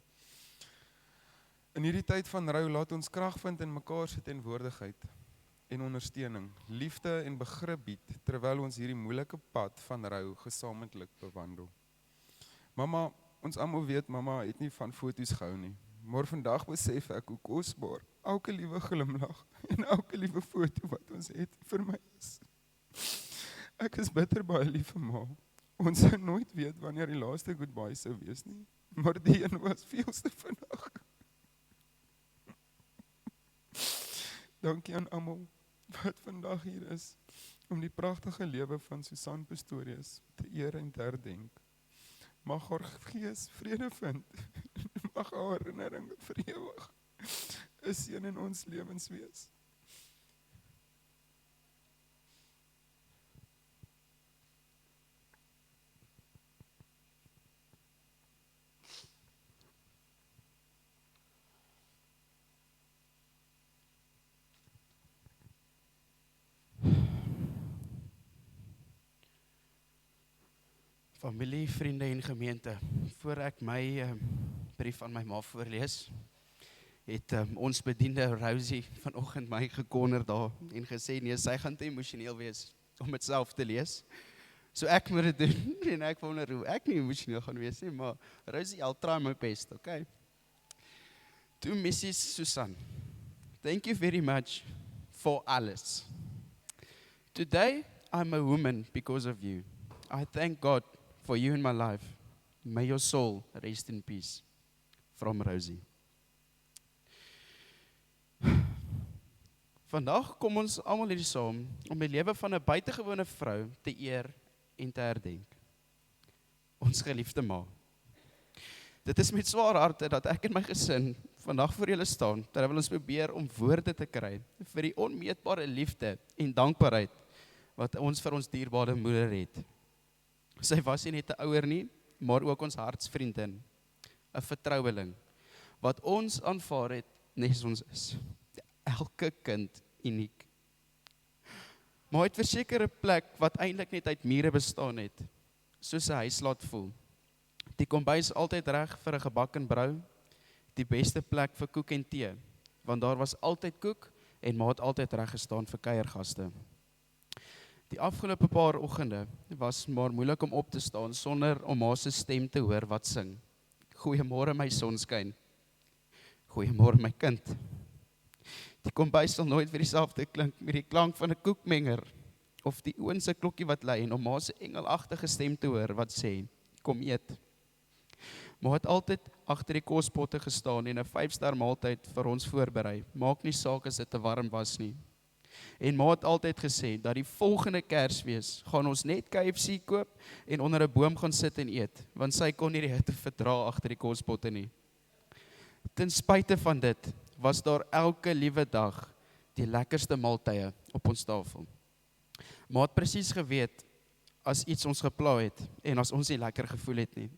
In hierdie tyd van rou laat ons krag vind in mekaar se teenwoordigheid en ondersteuning, liefde en begrip bied terwyl ons hierdie moeilike pad van rou gesamentlik bewandel. Mamma, ons almal weet mamma het nie van foto's gehou nie, maar vandag besef ek hoe kosbaar elke liewe glimlag en elke liewe foto wat ons het vir my is. Ek is bitter baie lief vir ma. Ons sou nooit weet wanneer die laaste goodbye sou wees nie, maar die een was veelste vinnig. Dankie aan almal wat vandag hier is om die pragtige lewe van Susan Pistorius te eer en te herdenk. Mag haar gees vrede vind, mag haar herinnering vir ewig 'n seën in ons lewens wees.
Familie, vriende en gemeente, voor ek my brief aan my ma voorlees, het ons bediende Rosie vanoggend my gekonner daar en gesê, nee, sy gaan te emosioneel wees om dit self te lees. So ek moet dit doen en ek wonder hoe ek nie emosioneel gaan wees nie, maar Rosie, I'll try my best, okay? To Mrs. Susan, thank you very much for alles. Today, I'm a woman because of you. I thank God for you in my life. May your soul rest in peace. From Rosie. Vandag kom ons almal hier saam om die lewe van 'n buitengewone vrou te eer en te herdenk. Ons geliefde ma. Dit is met swaar harte dat ek en my gesin vandag voor julle staan, terwyl ons probeer om woorde te kry vir die onmeetbare liefde en dankbaarheid wat ons vir ons dierbare moeder het. Sy was nie net 'n ouer nie, maar ook ons hartsvriendin, 'n vertroueling, wat ons aanvaar het nes ons is. Elke kind uniek. Maar het verseker 'n plek wat eintlik net uit mure bestaan het, soos 'n huis laat voel. Die kombuis altyd reg vir 'n gebak en brou, die beste plek vir koek en tee, want daar was altyd koek en ma het altyd reg gestaan vir kuiergaste. Die afgelope paar oggende was maar moeilik om op te staan sonder om ma se stem te hoor wat sing. Goeiemôre my sonskyn. Goeiemôre my kind. Die kombuis sal nooit weer dieselfde klink met die klank van 'n koekmenger of die oonse klokkie wat lui en om ma se engelagtige stem te hoor wat sê, kom eet. Ma het altyd agter die kospotte gestaan en 'n 5-ster maaltyd vir ons voorberei. Maak nie saak as dit te warm was nie. En ma het altyd gesê dat die volgende Kersfees gaan ons net KFC koop en onder 'n boom gaan sit en eet, want sy kon nie die hitte verdra agter die kospotte nie. Ten spyte van dit was daar elke liewe dag die lekkerste maaltye op ons tafel. Ma het presies geweet as iets ons gepla het en as ons nie lekker gevoel het nie.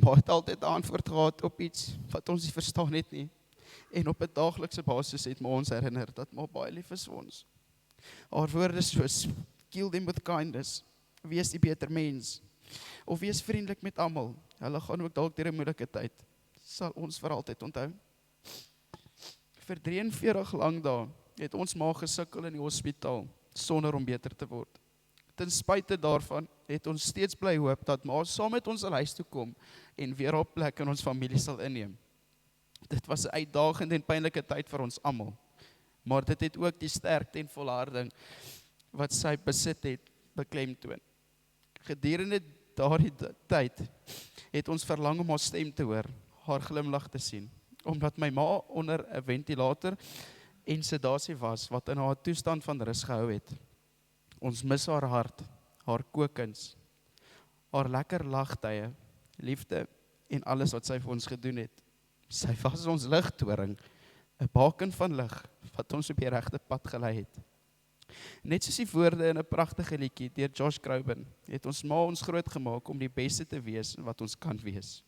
Ma het altyd 'n antwoord gehad op iets wat ons nie verstaan het nie. En op 'n daaglikse basis het ma ons herinner dat ma baie lief is vir ons. Haar woorde soos, kill them with kindness, wees die beter mens, of wees vriendelik met almal, hulle gaan ook dalk deur 'n moeilike tyd, sal ons vir altyd onthou. Vir 43 lang dae het ons ma gesukkel in die hospitaal, sonder om beter te word. Ten spyte daarvan het ons steeds bly hoop dat ma saam met ons sal huis toe kom en weer haar plek in ons familie sal inneem. Dit was 'n uitdagende en pynlike tyd vir ons almal, maar dit het ook die sterkte en volharding wat sy besit het beklemtoon. Gedurende daardie tyd het ons verlang om haar stem te hoor, haar glimlag te sien, omdat my ma onder 'n ventilator en sedasie was wat in haar toestand van rus gehou het. Ons mis haar hart, haar kokens, haar lekker lagtye, liefde en alles wat sy vir ons gedoen het. Sy was ons ligtoring, 'n baken van lig wat ons op die regte pad gelei het. Net soos die woorde in 'n pragtige liedjie deur Josh Groban, het ons ma ons grootgemaak om die beste te wees wat ons kan wees.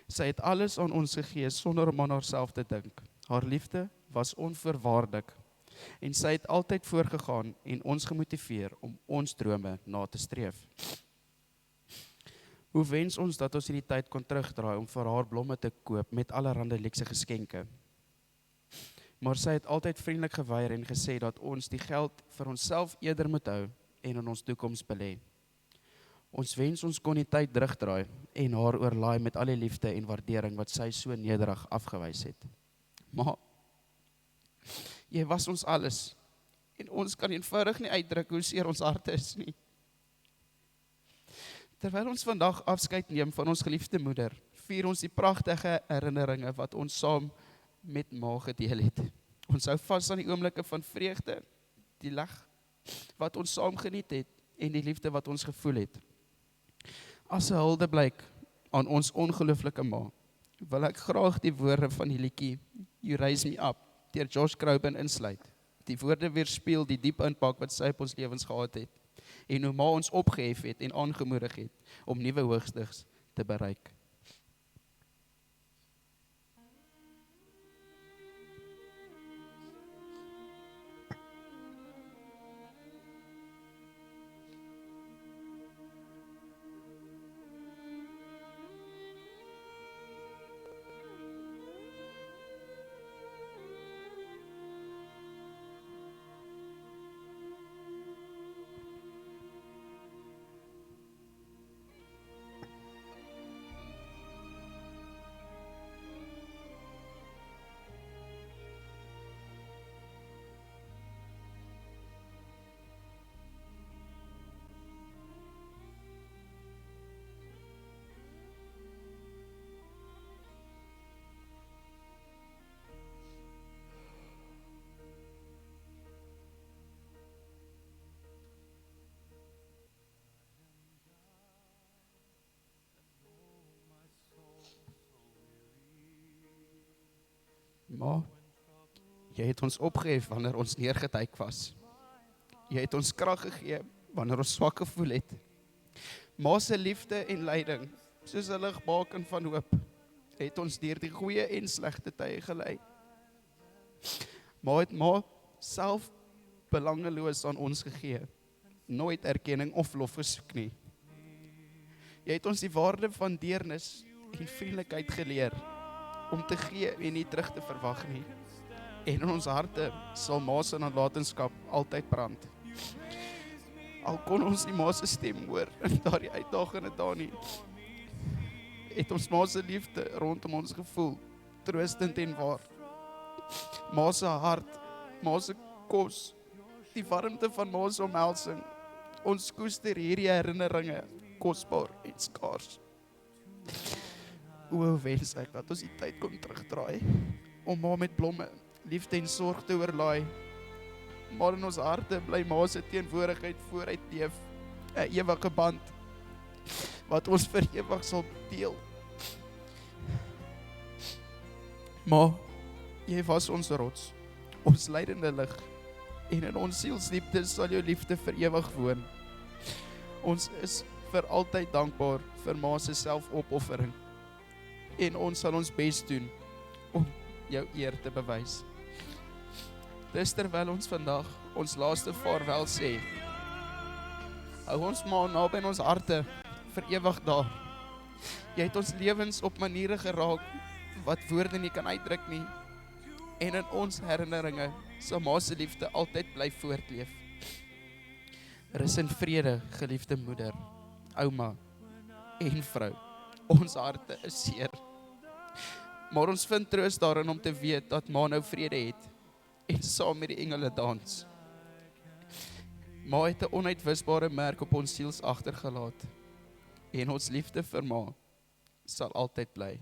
Sy het alles aan ons gegee sonder om aan haarself te dink. Haar liefde was onvoorwaardelik en sy het altyd voorgegaan en ons gemotiveer om ons drome na te streef. Hoe wens ons dat ons hierdie tyd kon terugdraai om vir haar blomme te koop met allerhande luukse geskenke. Maar sy het altyd vriendelik geweier en gesê dat ons die geld vir onsself eerder moet hou en in ons toekoms belê. Ons wens ons kon die tyd terugdraai en haar oorlaai met al die liefde en waardering wat sy so nederig afgewys het. Maar jy was ons alles en ons kan eenvoudig nie uitdruk hoe seer ons harte is nie. Terwyl ons vandag afskeid neem van ons geliefde moeder, vier ons die pragtige herinneringe wat ons saam met ma gedeel het. Ons hou vas aan die oomblikke van vreugde, die lag wat ons saam geniet het en die liefde wat ons gevoel het. As 'n huldeblyk aan ons ongelooflike ma, wil ek graag die woorde van die liedjie You Raise Me Up deur Josh Groban insluit. Die woorde weerspieël die diep impak wat sy op ons lewens gehad het en hoe ma ons opgehef het en aangemoedig het om nuwe hoogtes te bereik. Ma, jy het ons opgehef wanneer ons neergeduik was. Jy het ons krag gegee wanneer ons swak gevoel het. Ma se liefde en lyding, soos 'n ligbaken van hoop, het ons deur die goeie en slegte tye gelei. Ma self belangeloos aan ons gegee, nooit erkenning of lof gesoek nie. Jy het ons die waarde van deernis en vriendelikheid geleer, om te gee en nie terug te verwag nie. En in ons harte sal ma se nalatenskap altyd brand. Al kon ons nie ma se stem hoor in daardie uitdagende dae nie, het ons ma se liefde rondom ons gevoel, troostend en waar. Ma se hart, ma se kos, die warmte van ma se omhelsing, ons koester hierdie herinneringe, kosbaar en skaars. O, wens ek dat ons die tyd kon terugdraai, om ma met blomme, liefde en sorg te oorlaai. Maar in ons harte bly ma se teenwoordigheid vooruit leef, 'n ewige band, wat ons vir ewig sal deel. Ma, jy was ons rots, ons leidende lig, en in ons sielsdiepte sal jou liefde vir ewig woon. Ons is vir altyd dankbaar vir ma se selfopoffering, en ons sal ons bes doen om jou eer te bewys. Dis terwyl ons vandag ons laaste vaarwel sê, hou ons ma naby in ons harte vir ewig daar. Jy het ons lewens op maniere geraak wat woorde nie kan uitdruk nie, en in ons herinneringe sal ma se liefde altyd bly voortleef. Rus in vrede, geliefde moeder, ouma en vrou. Ons harte is seer, maar ons vind troos daarin om te weet dat ma nou vrede het en saam met die engele dans. Ma het 'n onuitwisbare merk op ons siels agtergelaat, en ons liefde vir ma sal altyd bly.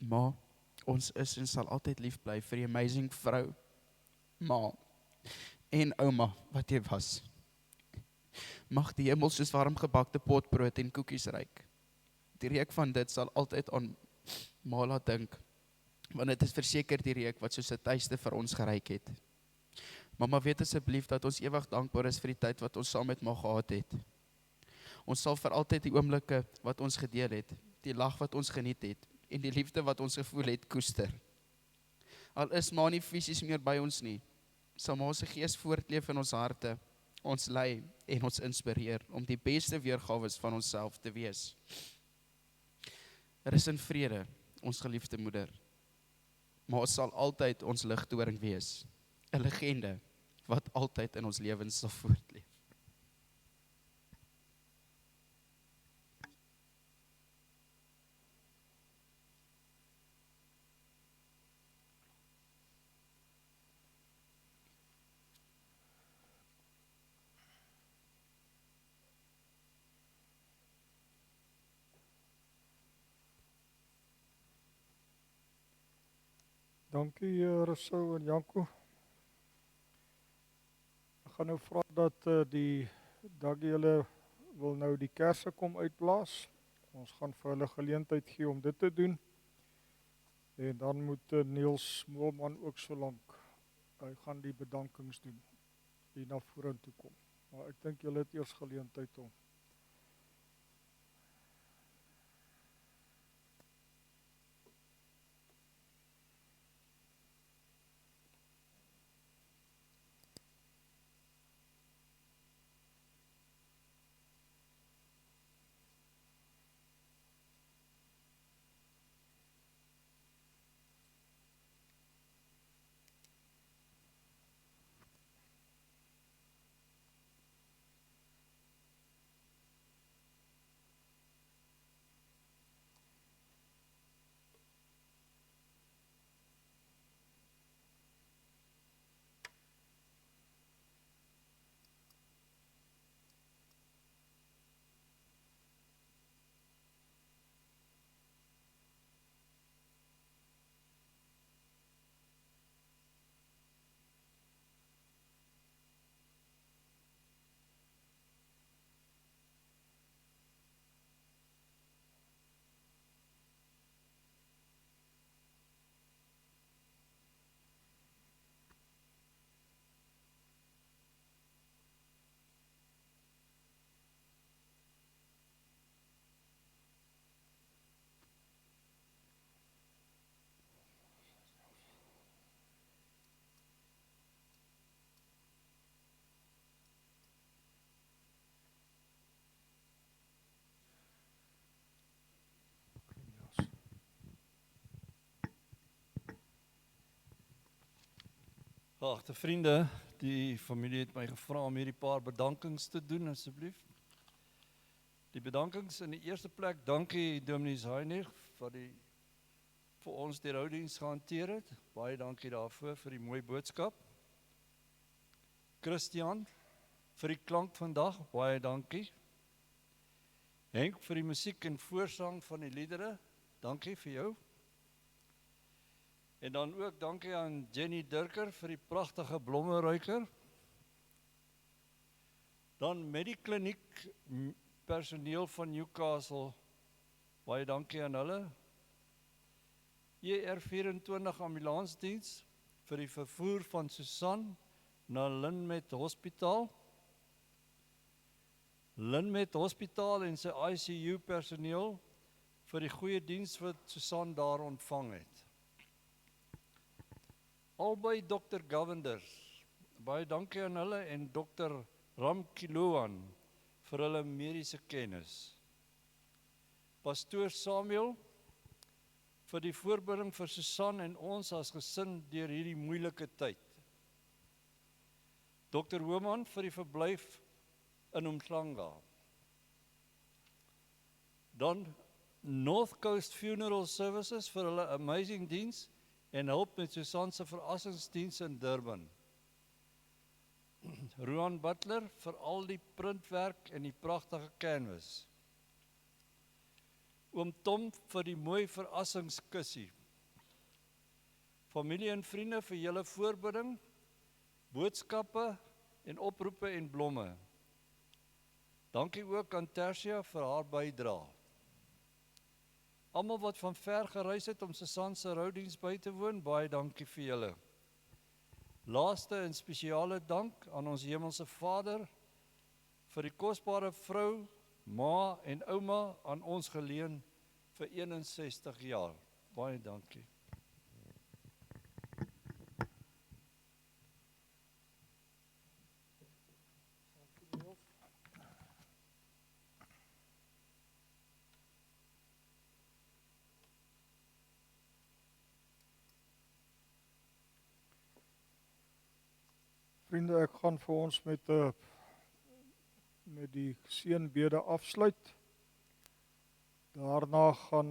Ma, ons is en sal altyd lief bly vir die amazing vrou, ma en ouma wat jy was. Mag die hemel soos warm gebakte potbrood en koekies reik. Die reuk van dit sal altyd aan ma laat dink, want dit is verseker die reuk wat soos 'n tuiste vir ons geryk het. Mama, weet asseblief dat ons ewig dankbaar is vir die tyd wat ons saam met ma gehad het. Ons sal vir altyd die oomblikke wat ons gedeel het, die lag wat ons geniet het, en die liefde wat ons gevoel het koester. Al is ma nie fisies meer by ons nie, sal ma se gees voortleef in ons harte, ons lei en ons inspireer om die beste weergawe van onsself te wees. Rus in vrede, ons geliefde moeder. Ma sal altyd ons ligdoring wees, 'n legende wat altyd in ons lewens sal voortleef.
Dankie Rousseau en Janko. Ek gaan nou vra dat die Daggie hulle wil nou die kersse kom uitblaas. Ons gaan vir hulle geleentheid gee om dit te doen. En dan moet Niels Moelman ook so lank. Hy gaan die bedankings doen. Die na vorentoe kom. Maar ek dink julle het eers geleentheid om.
Geagte vriende, die familie het my gevra om hierdie paar bedankings te doen asseblief. Die bedankings in die eerste plek, dankie Dominee Zainig vir ons die roudiens gehanteer het. Baie dankie daarvoor vir die mooi boodskap. Christian, vir die klank vandag, baie dankie. Henk vir die musiek en voorsang van die liedere, dankie vir jou. En dan ook dankie aan Jenny Dirker vir die pragtige blommeruiker. Dan met die kliniek personeel van Newcastle, baie dankie aan hulle. ER24 ambulansdiens vir die vervoer van Susan na Linmet Hospitaal. Linmet Hospitaal en sy ICU personeel vir die goeie diens wat Susan daar ontvang het. Albei Dr. Govenders, baie dankie aan hulle en Dr. Ram Kiloan vir hulle mediese kennis. Pastoor Samuel vir die voorbereiding vir Susan en ons as gesin deur hierdie moeilike tyd. Dr. Homan vir die verblyf in Umhlanga. Dan North Coast Funeral Services vir hulle amazing diens en hulp met Susan se verrassingsdiens in Durban. Roan Butler vir al die printwerk en die pragtige canvas. Oom Tom vir die mooi verrassingskussie. Familie en vriende vir julle voorbidding, boodskappe en oproepe en blomme. Dankie ook aan Tersia vir haar bydrae. Almal wat van ver gereis het om Susan se roudiens by te woon, baie dankie vir julle. Laaste en spesiale dank aan ons hemelse Vader vir die kosbare vrou, ma en ouma aan ons geleen vir 61 jaar. Baie dankie.
Vriende, ek gaan vir ons met die seënbede afsluit. Daarna gaan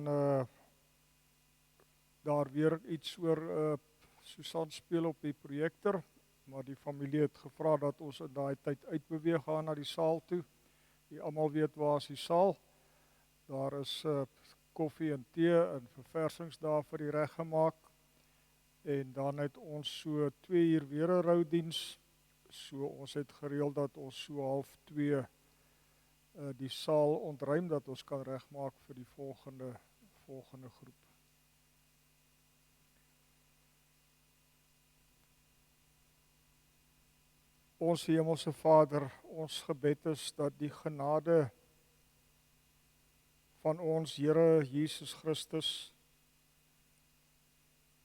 daar weer iets oor Susan speel op die projektor, maar die familie het gevra dat ons in daai tyd uitbeweeg gaan na die saal toe. Die almal weet waar is die saal. Daar is koffie en tee en verversings daar vir die reg gemaak. En dan het ons so 2 uur weer 'n roudiens. So ons het gereël dat ons so 1:30 die saal ontruim dat ons kan regmaak vir die volgende groep. Ons Hemelse Vader, ons gebed is dat die genade van ons Here Jesus Christus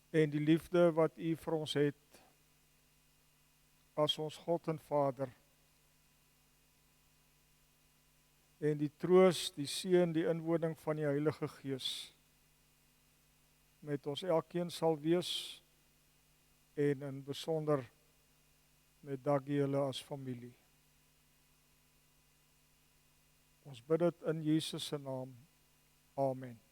en die liefde wat U vir ons het as ons God en Vader en die troos, die seën, die inwoning van die Heilige Gees met ons elkeen sal wees en in besonder met Daggie hulle as familie. Ons bid dit in Jesus se naam. Amen.